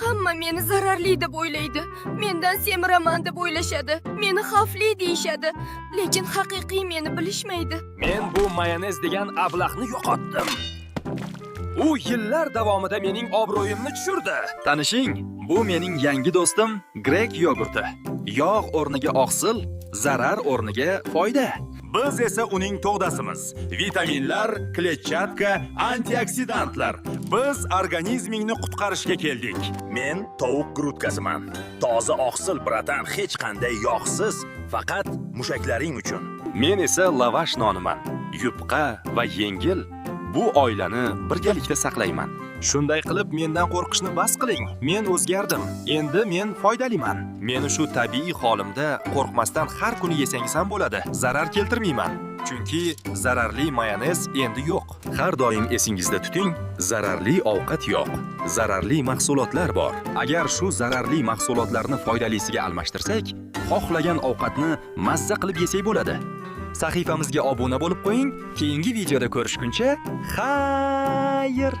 Hamma meni zararli deb o'ylaydi. Mendan semiraman deb o'ylashadi. Meni xavfli deyishadi. Lekin haqiqiy meni bilishmaydi. Men bu mayonez degan ablahni yo'qotdim. U yillar davomida mening obro'yimni tushirdi. Tanishing, bu mening yangi do'stim Grek yogurti. Yog' o'rniga oqsil, zarar o'rniga foyda. Biz esa uning to'g'dasimiz. Vitaminlar, kletchatka, antioksidantlar. Biz organizmingni qutqarishga keldik. Men tovuq grutkasiman. Toza oqsil, bratan, hech qanday yog'siz, faqat mushaklaring uchun. Men esa lavash noniman. Yupqa va yengil. Bu oilani birgalikda saqlayman. Shunday qilib mendan qo'rqishni bas qiling. Men o'zgardim. Endi men foydaliman. Meni shu tabiiy holimda qo'rqmasdan har kuni yesangiz ham bo'ladi. Zarar keltirmayman. Chunki zararli mayonez endi yo'q. Har doim esingizda tuting, zararli ovqat yo'q. Zararli mahsulotlar bor. Agar shu zararli mahsulotlarni foydalisiga almashtirsak, xohlagan ovqatni mazza qilib yesak bo'ladi. Sahifamizga obuna bo'lib qo'ying. Keyingi videoda ko'rishguncha, xayr!